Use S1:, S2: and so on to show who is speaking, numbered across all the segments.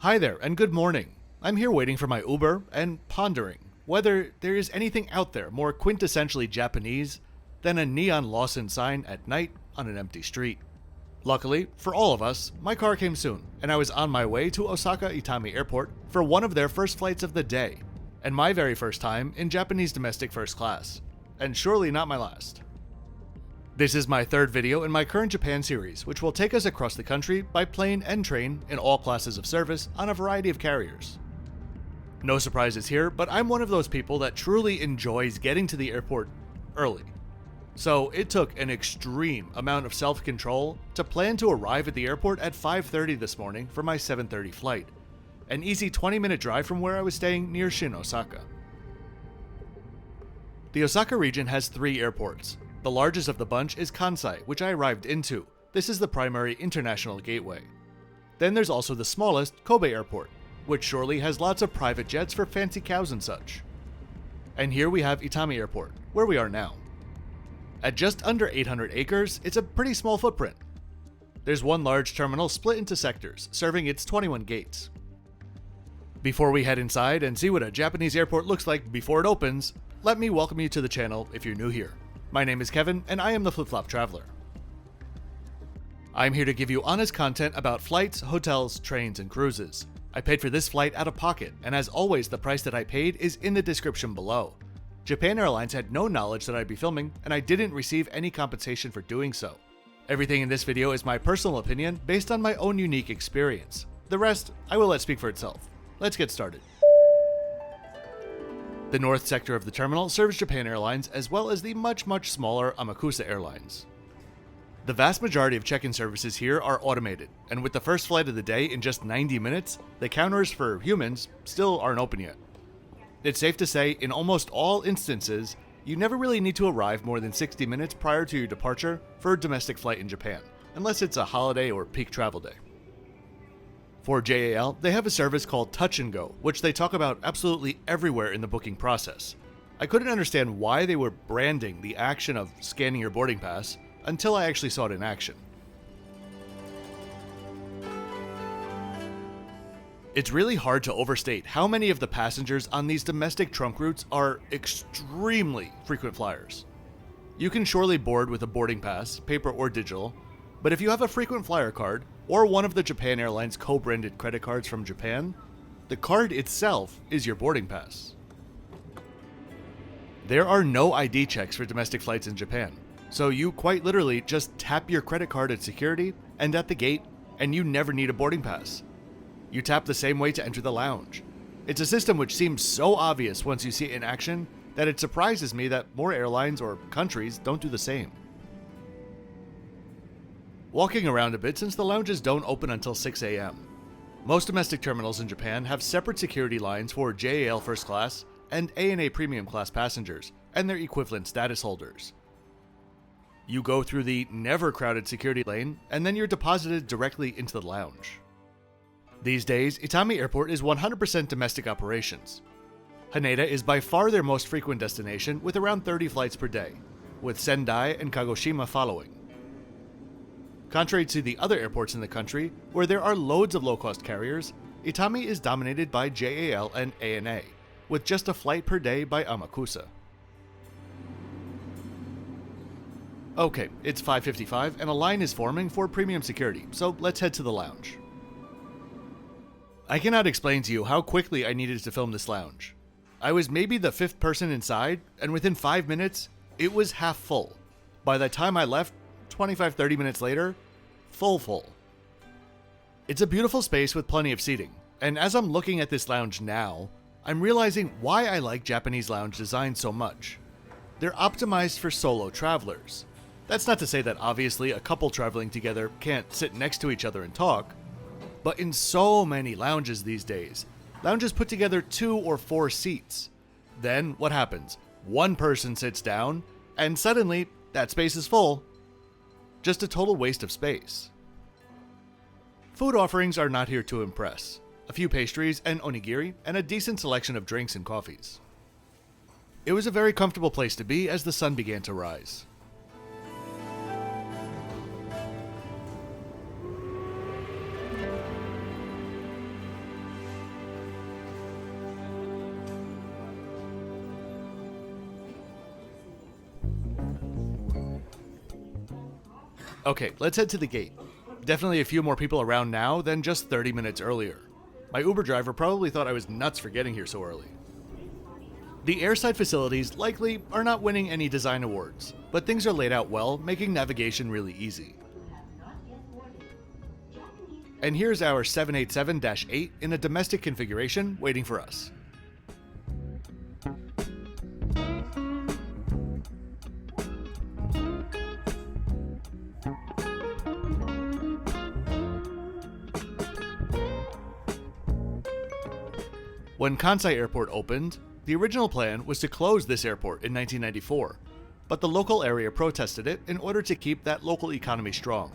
S1: Hi there, and good morning. I'm here waiting for my Uber and pondering whether there is anything out there more quintessentially Japanese than a neon Lawson sign at night on an empty street. Luckily, for all of us, my car came soon, and I was on my way to Osaka Itami Airport for one of their first flights of the day, and my very first time in Japanese domestic first class, and surely not my last. This is my third video in my current Japan series, which will take us across the country by plane and train in all classes of service on a variety of carriers. No surprises here, but I'm one of those people that truly enjoys getting to the airport early. So it took an extreme amount of self-control to plan to arrive at the airport at 5:30 this morning for my 7:30 flight, an easy 20-minute drive from where I was staying near Shin, Osaka. The Osaka region has 3 airports. The largest of the bunch is Kansai, which I arrived into. This is the primary international gateway. Then there's also the smallest, Kobe Airport, which surely has lots of private jets for fancy cows and such. And here we have Itami Airport, where we are now. At just under 800 acres, it's a pretty small footprint. There's one large terminal split into sectors, serving its 21 gates. Before we head inside and see what a Japanese airport looks like before it opens, let me welcome you to the channel if you're new here. My name is Kevin, and I am the Flip-Flop Traveler. I'm here to give you honest content about flights, hotels, trains, and cruises. I paid for this flight out of pocket, and as always, the price that I paid is in the description below. Japan Airlines had no knowledge that I'd be filming, and I didn't receive any compensation for doing so. Everything in this video is my personal opinion based on my own unique experience. The rest, I will let speak for itself. Let's get started. The north sector of the terminal serves Japan Airlines as well as the much smaller Amakusa Airlines. The vast majority of check-in services here are automated, and with the first flight of the day in just 90 minutes, the counters for humans still aren't open yet. It's safe to say, in almost all instances, you never really need to arrive more than 60 minutes prior to your departure for a domestic flight in Japan, unless it's a holiday or peak travel day. For JAL, they have a service called Touch and Go, which they talk about absolutely everywhere in the booking process. I couldn't understand why they were branding the action of scanning your boarding pass until I actually saw it in action. It's really hard to overstate how many of the passengers on these domestic trunk routes are extremely frequent flyers. You can surely board with a boarding pass, paper or digital, but if you have a frequent flyer card, or one of the Japan Airlines co-branded credit cards from Japan, the card itself is your boarding pass. There are no ID checks for domestic flights in Japan, so you quite literally just tap your credit card at security and at the gate, and you never need a boarding pass. You tap the same way to enter the lounge. It's a system which seems so obvious once you see it in action that it surprises me that more airlines or countries don't do the same. Walking around a bit since the lounges don't open until 6 a.m. Most domestic terminals in Japan have separate security lines for JAL First Class and ANA Premium Class passengers and their equivalent status holders. You go through the never crowded security lane and then you're deposited directly into the lounge. These days, Itami Airport is 100% domestic operations. Haneda is by far their most frequent destination with around 30 flights per day, with Sendai and Kagoshima following. Contrary to the other airports in the country, where there are loads of low-cost carriers, Itami is dominated by JAL and ANA, with just a flight per day by Amakusa. Okay, it's 5:55 and a line is forming for premium security, so let's head to the lounge. I cannot explain to you how quickly I needed to film this lounge. I was maybe the 5th person inside, and within 5 minutes, it was half full. By the time I left, 25-30 minutes later, full. It's a beautiful space with plenty of seating, and as I'm looking at this lounge now, I'm realizing why I like Japanese lounge design so much. They're optimized for solo travelers. That's not to say that obviously a couple traveling together can't sit next to each other and talk, but in so many lounges these days, lounges put together 2 or 4 seats. Then what happens? One person sits down, and suddenly that space is full. Just a total waste of space. Food offerings are not here to impress. A few pastries and onigiri, and a decent selection of drinks and coffees. It was a very comfortable place to be as the sun began to rise. Okay, let's head to the gate. Definitely a few more people around now than just 30 minutes earlier. My Uber driver probably thought I was nuts for getting here so early. The airside facilities likely are not winning any design awards, but things are laid out well, making navigation really easy. And here's our 787-8 in a domestic configuration waiting for us. When Kansai Airport opened, the original plan was to close this airport in 1994, but the local area protested it in order to keep that local economy strong,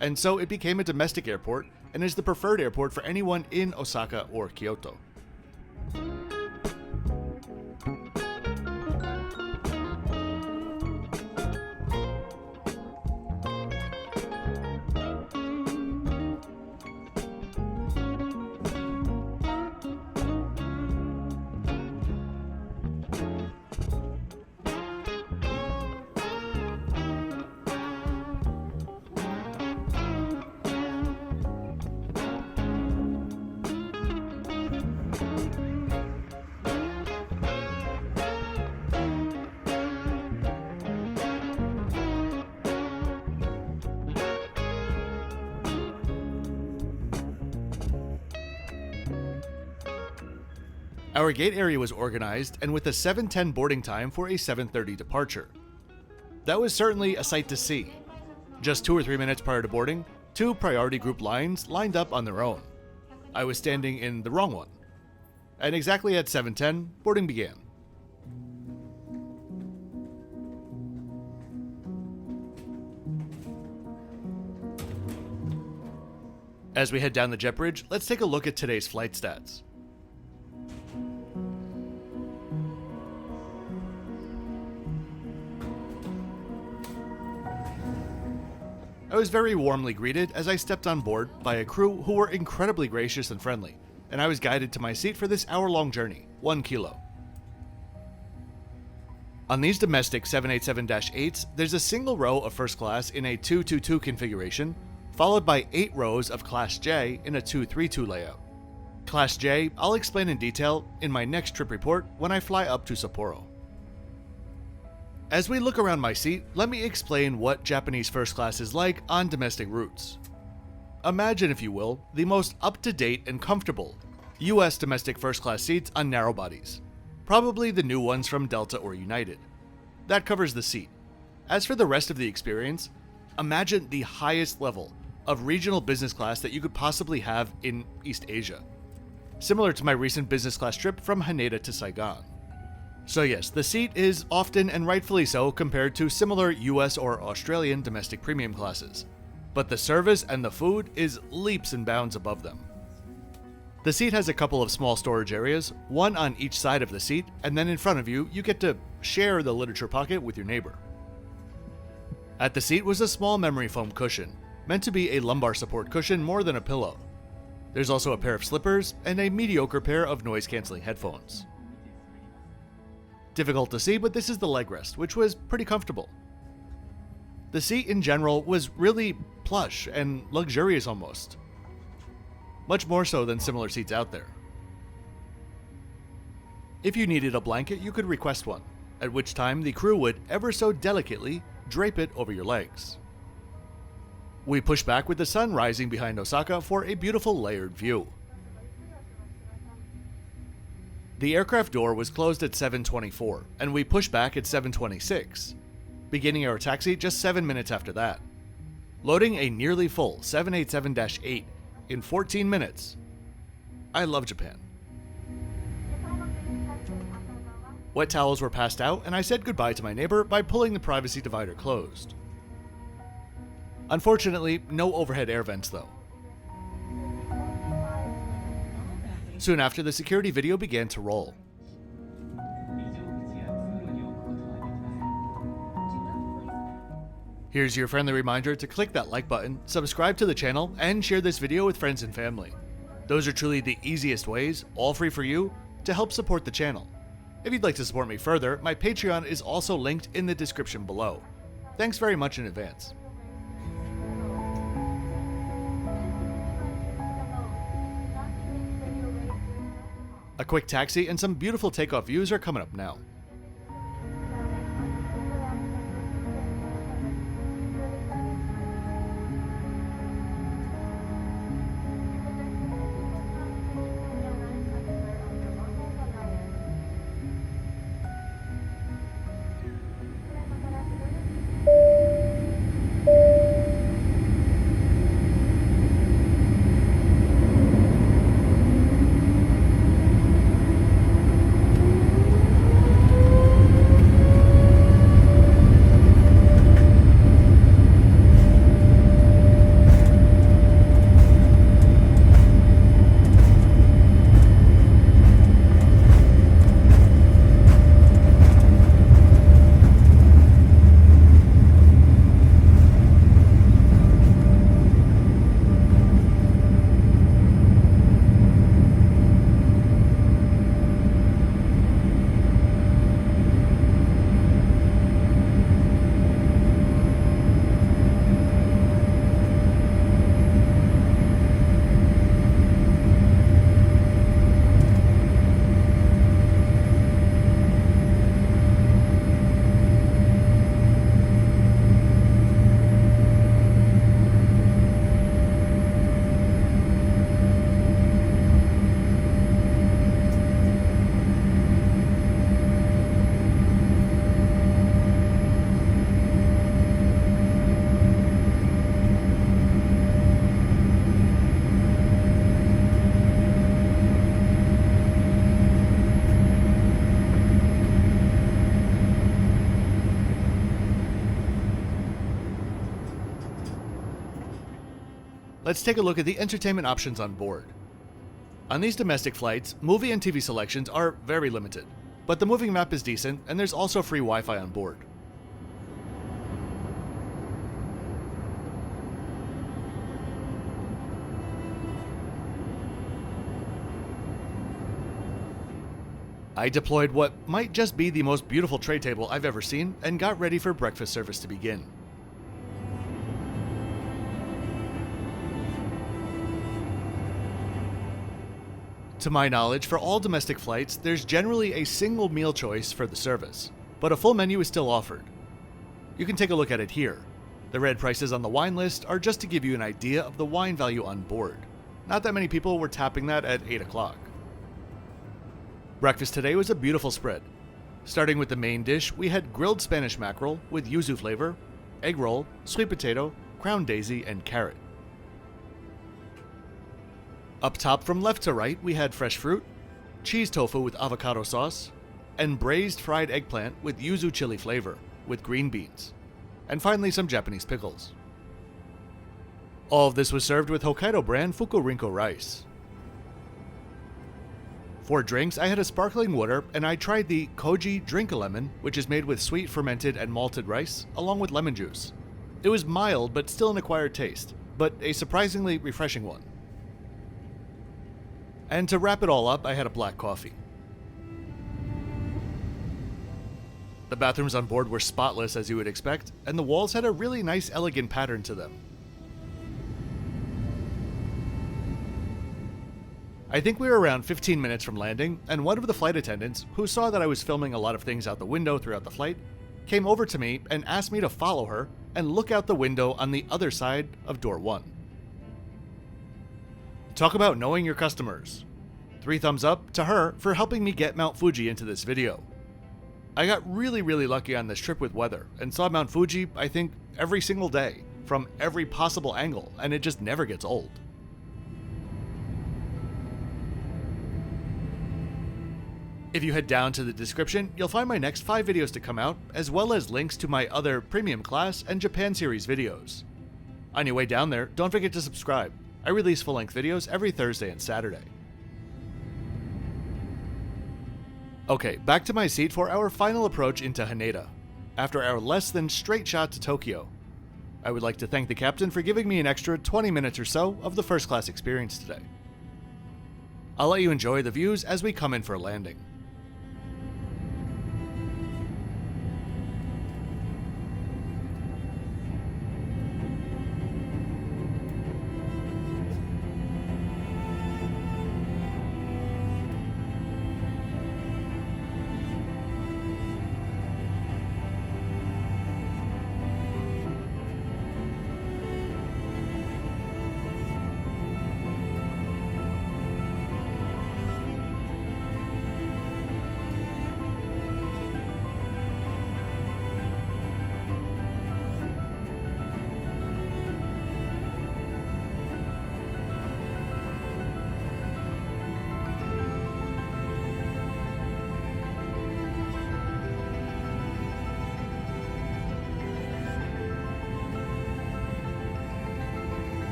S1: and so it became a domestic airport and is the preferred airport for anyone in Osaka or Kyoto. Our gate area was organized and with a 7:10 boarding time for a 7:30 departure. That was certainly a sight to see. Just 2 or 3 minutes prior to boarding, 2 priority group lines lined up on their own. I was standing in the wrong one. And exactly at 7:10, boarding began. As we head down the jet bridge, let's take a look at today's flight stats. I was very warmly greeted as I stepped on board by a crew who were incredibly gracious and friendly, and I was guided to my seat for this hour-long journey, 1 kilo. On these domestic 787-8s, there's a single row of first class in a 222 configuration, followed by 8 rows of Class J in a 232 layout. Class J I'll explain in detail in my next trip report when I fly up to Sapporo. As we look around my seat, let me explain what Japanese first class is like on domestic routes. Imagine, if you will, the most up-to-date and comfortable US domestic first class seats on narrow bodies. Probably the new ones from Delta or United. That covers the seat. As for the rest of the experience, imagine the highest level of regional business class that you could possibly have in East Asia. Similar to my recent business class trip from Haneda to Saigon. So yes, the seat is often and rightfully so compared to similar US or Australian domestic premium classes, but the service and the food is leaps and bounds above them. The seat has a couple of small storage areas, one on each side of the seat, and then in front of you, you get to share the literature pocket with your neighbor. At the seat was a small memory foam cushion, meant to be a lumbar support cushion more than a pillow. There's also a pair of slippers and a mediocre pair of noise-canceling headphones. Difficult to see, but this is the leg rest, which was pretty comfortable. The seat in general was really plush and luxurious almost. Much more so than similar seats out there. If you needed a blanket, you could request one, at which time the crew would ever so delicately drape it over your legs. We push back with the sun rising behind Osaka for a beautiful layered view. The aircraft door was closed at 7:24, and we pushed back at 7:26, beginning our taxi just 7 minutes after that. Loading a nearly full 787-8 in 14 minutes. I love Japan. Wet towels were passed out, and I said goodbye to my neighbor by pulling the privacy divider closed. Unfortunately, no overhead air vents though. Soon after, the security video began to roll. Here's your friendly reminder to click that like button, subscribe to the channel, and share this video with friends and family. Those are truly the easiest ways, all free for you, to help support the channel. If you'd like to support me further, my Patreon is also linked in the description below. Thanks very much in advance. A quick taxi and some beautiful takeoff views are coming up now. Let's take a look at the entertainment options on board. On these domestic flights, movie and TV selections are very limited, but the moving map is decent and there's also free Wi-Fi on board. I deployed what might just be the most beautiful tray table I've ever seen and got ready for breakfast service to begin. To my knowledge, for all domestic flights, there's generally a single meal choice for the service, but a full menu is still offered. You can take a look at it here. The red prices on the wine list are just to give you an idea of the wine value on board. Not that many people were tapping that at 8 o'clock. Breakfast today was a beautiful spread. Starting with the main dish, we had grilled Spanish mackerel with yuzu flavor, egg roll, sweet potato, crown daisy, and carrot. Up top from left to right, we had fresh fruit, cheese tofu with avocado sauce, and braised fried eggplant with yuzu chili flavor, with green beans, and finally some Japanese pickles. All of this was served with Hokkaido brand Fukurinko rice. For drinks, I had a sparkling water, and I tried the Koji Drink-A-Lemon, which is made with sweet fermented and malted rice, along with lemon juice. It was mild, but still an acquired taste, but a surprisingly refreshing one. And to wrap it all up, I had a black coffee. The bathrooms on board were spotless, as you would expect, and the walls had a really nice, elegant pattern to them. I think we were around 15 minutes from landing, and one of the flight attendants, who saw that I was filming a lot of things out the window throughout the flight, came over to me and asked me to follow her and look out the window on the other side of door 1. Talk about knowing your customers. 3 thumbs up to her for helping me get Mount Fuji into this video. I got really lucky on this trip with weather and saw Mount Fuji, I think, every single day from every possible angle, and it just never gets old. If you head down to the description, you'll find my next 5 videos to come out, as well as links to my other Premium Class and Japan Series videos. On your way down there, don't forget to subscribe. I release full-length videos every Thursday and Saturday. Okay, back to my seat for our final approach into Haneda, after our less than straight shot to Tokyo. I would like to thank the captain for giving me an extra 20 minutes or so of the first class experience today. I'll let you enjoy the views as we come in for a landing.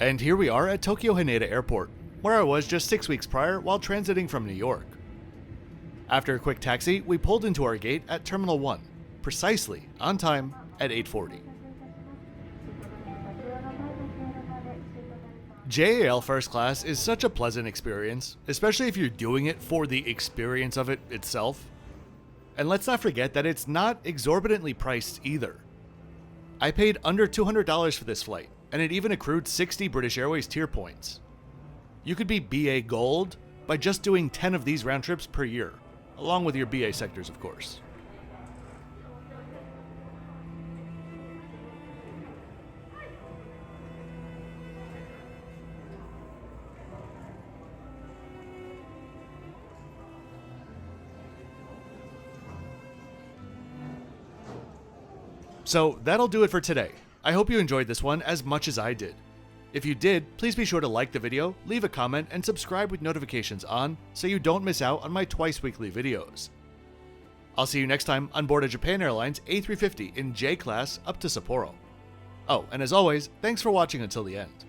S1: And here we are at Tokyo Haneda Airport, where I was just 6 weeks prior while transiting from New York. After a quick taxi, we pulled into our gate at Terminal 1, precisely on time at 8:40. JAL First Class is such a pleasant experience, especially if you're doing it for the experience of it itself. And let's not forget that it's not exorbitantly priced either. I paid under $200 for this flight, and it even accrued 60 British Airways tier points. You could be BA Gold by just doing 10 of these round trips per year, along with your BA sectors, of course. So that'll do it for today. I hope you enjoyed this one as much as I did. If you did, please be sure to like the video, leave a comment, and subscribe with notifications on so you don't miss out on my twice weekly videos. I'll see you next time on board a Japan Airlines A350 in J class up to Sapporo. Oh, and as always, thanks for watching until the end.